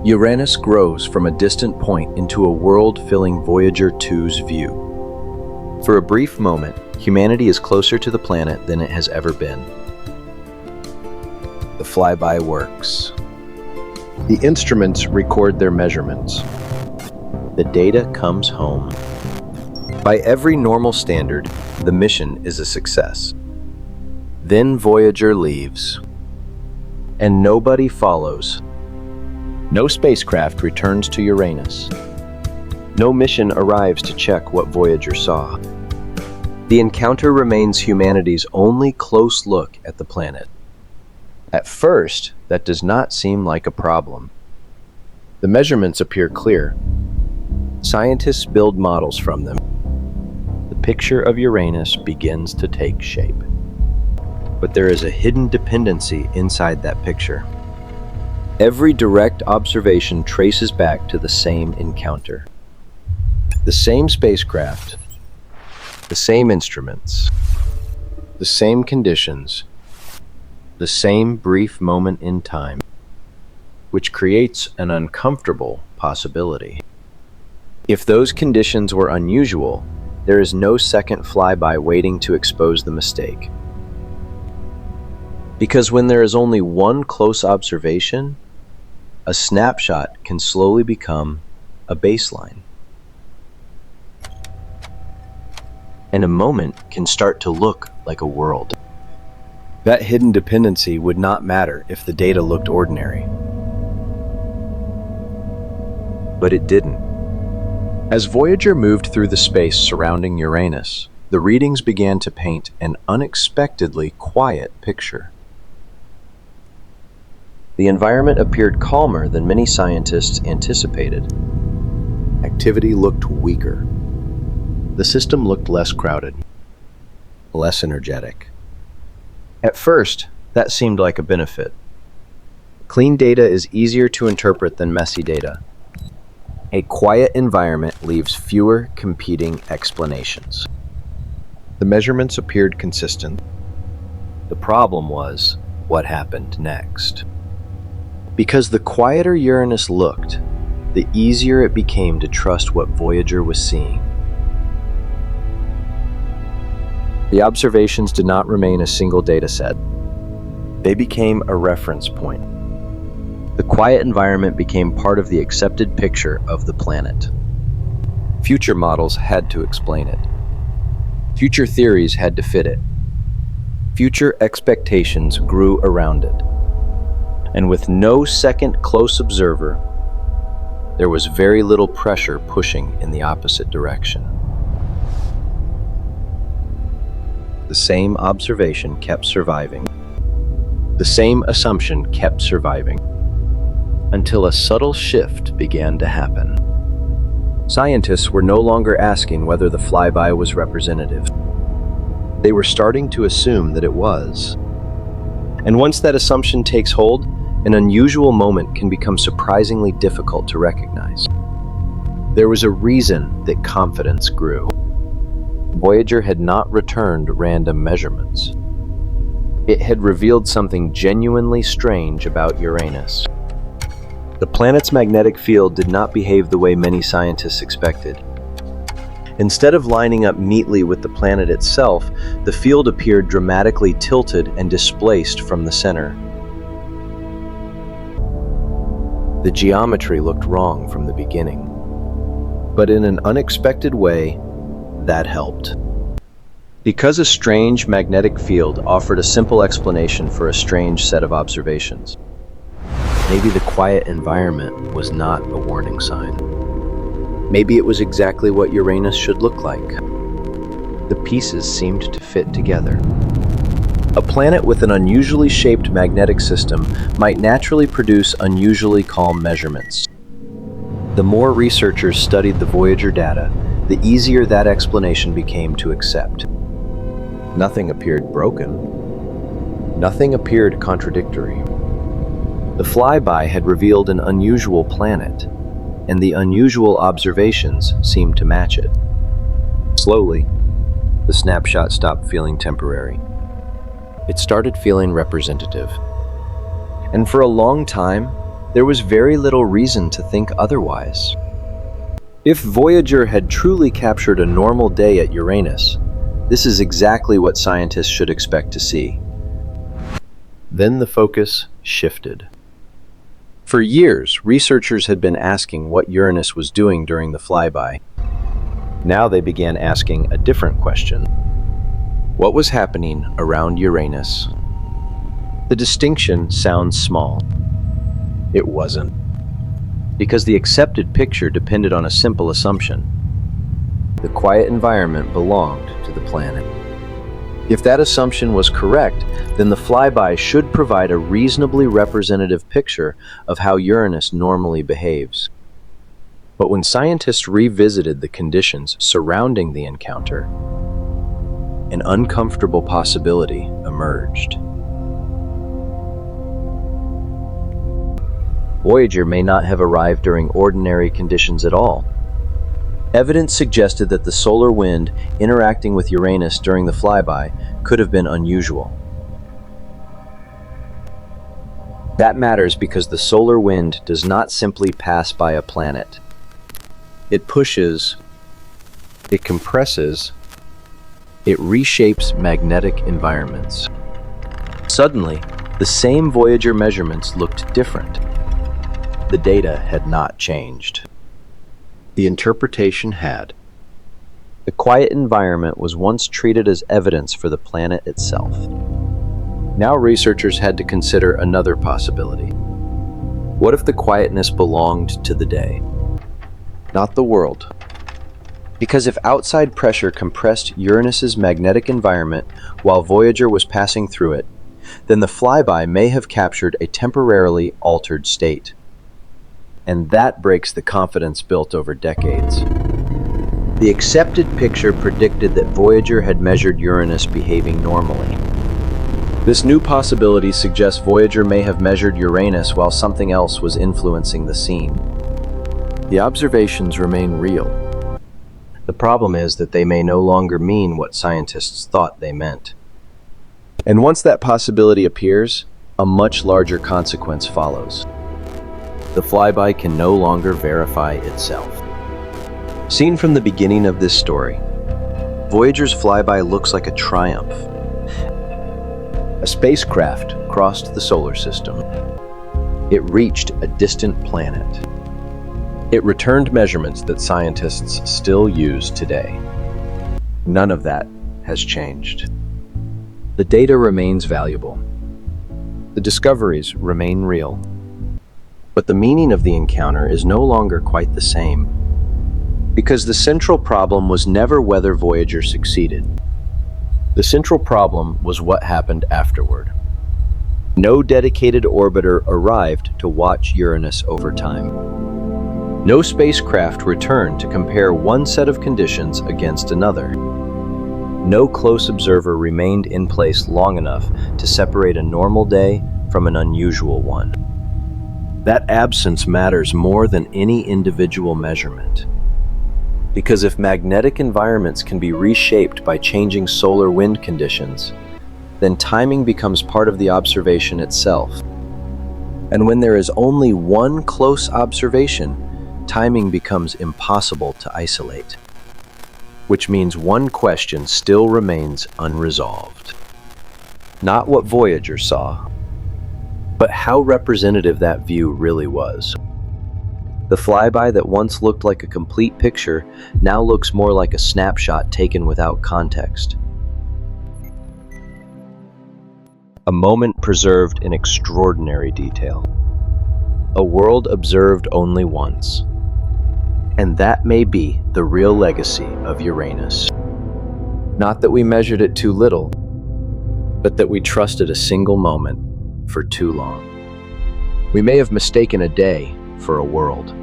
Uranus grows from a distant point into a world filling Voyager 2's view. For a brief moment, humanity is closer to the planet than it has ever been. The flyby works. The instruments record their measurements. The data comes home. By every normal standard, the mission is a success. Then Voyager leaves, and nobody follows. No spacecraft returns to Uranus. No mission arrives to check what Voyager saw. The encounter remains humanity's only close look at the planet. At first, that does not seem like a problem. The measurements appear clear. Scientists build models from them. The picture of Uranus begins to take shape. But there is a hidden dependency inside that picture. Every direct observation traces back to the same encounter. The same spacecraft, the same instruments, the same conditions, the same brief moment in time, which creates an uncomfortable possibility. If those conditions were unusual, there is no second flyby waiting to expose the mistake. Because when there is only one close observation, a snapshot can slowly become a baseline. And a moment can start to look like a world. That hidden dependency would not matter if the data looked ordinary. But it didn't. As Voyager moved through the space surrounding Uranus, the readings began to paint an unexpectedly quiet picture. The environment appeared calmer than many scientists anticipated. Activity looked weaker. The system looked less crowded, less energetic. At first, that seemed like a benefit. Clean data is easier to interpret than messy data. A quiet environment leaves fewer competing explanations. The measurements appeared consistent. The problem was what happened next. Because the quieter Uranus looked, the easier it became to trust what Voyager was seeing. The observations did not remain a single data set. They became a reference point. The quiet environment became part of the accepted picture of the planet. Future models had to explain it. Future theories had to fit it. Future expectations grew around it. And with no second close observer, there was very little pressure pushing in the opposite direction. The same observation kept surviving. The same assumption kept surviving. Until a subtle shift began to happen. Scientists were no longer asking whether the flyby was representative. They were starting to assume that it was. And once that assumption takes hold, an unusual moment can become surprisingly difficult to recognize. There was a reason that confidence grew. Voyager had not returned random measurements. It had revealed something genuinely strange about Uranus. The planet's magnetic field did not behave the way many scientists expected. Instead of lining up neatly with the planet itself, the field appeared dramatically tilted and displaced from the center. The geometry looked wrong from the beginning. But in an unexpected way, that helped. Because a strange magnetic field offered a simple explanation for a strange set of observations. Maybe the quiet environment was not a warning sign. Maybe it was exactly what Uranus should look like. The pieces seemed to fit together. A planet with an unusually shaped magnetic system might naturally produce unusually calm measurements. The more researchers studied the Voyager data, the easier that explanation became to accept. Nothing appeared broken. Nothing appeared contradictory. The flyby had revealed an unusual planet, and the unusual observations seemed to match it. Slowly, the snapshot stopped feeling temporary. It started feeling representative. And for a long time, There was very little reason to think otherwise. If Voyager had truly captured a normal day at Uranus, this is exactly what scientists should expect to see. Then the focus shifted. For years, researchers had been asking what Uranus was doing during the flyby. Now they began asking a different question. What was happening around Uranus? The distinction sounds small. It wasn't. Because the accepted picture depended on a simple assumption. The quiet environment belonged to the planet. If that assumption was correct, then the flyby should provide a reasonably representative picture of how Uranus normally behaves. But when scientists revisited the conditions surrounding the encounter, an uncomfortable possibility emerged. Voyager may not have arrived during ordinary conditions at all. Evidence suggested that the solar wind interacting with Uranus during the flyby could have been unusual. That matters because the solar wind does not simply pass by a planet. It pushes, it compresses, it reshapes magnetic environments. Suddenly, the same Voyager measurements looked different. The data had not changed. The interpretation had. The quiet environment was once treated as evidence for the planet itself. Now researchers had to consider another possibility. What if the quietness belonged to the day, not the world? Because if outside pressure compressed Uranus's magnetic environment while Voyager was passing through it, then the flyby may have captured a temporarily altered state. And that breaks the confidence built over decades. The accepted picture predicted that Voyager had measured Uranus behaving normally. This new possibility suggests Voyager may have measured Uranus while something else was influencing the scene. The observations remain real. The problem is that they may no longer mean what scientists thought they meant. And once that possibility appears, a much larger consequence follows. The flyby can no longer verify itself. Seen from the beginning of this story, Voyager's flyby looks like a triumph. A spacecraft crossed the solar system. It reached a distant planet. It returned measurements that scientists still use today. None of that has changed. The data remains valuable. The discoveries remain real. But the meaning of the encounter is no longer quite the same. Because the central problem was never whether Voyager succeeded. The central problem was what happened afterward. No dedicated orbiter arrived to watch Uranus over time. No spacecraft returned to compare one set of conditions against another. No close observer remained in place long enough to separate a normal day from an unusual one. That absence matters more than any individual measurement. Because if magnetic environments can be reshaped by changing solar wind conditions, then timing becomes part of the observation itself. And when there is only one close observation, timing becomes impossible to isolate. Which means one question still remains unresolved. Not what Voyager saw, but how representative that view really was. The flyby that once looked like a complete picture now looks more like a snapshot taken without context. A moment preserved in extraordinary detail. A world observed only once. And that may be the real legacy of Uranus. Not that we measured it too little, but that we trusted a single moment for too long. We may have mistaken a day for a world.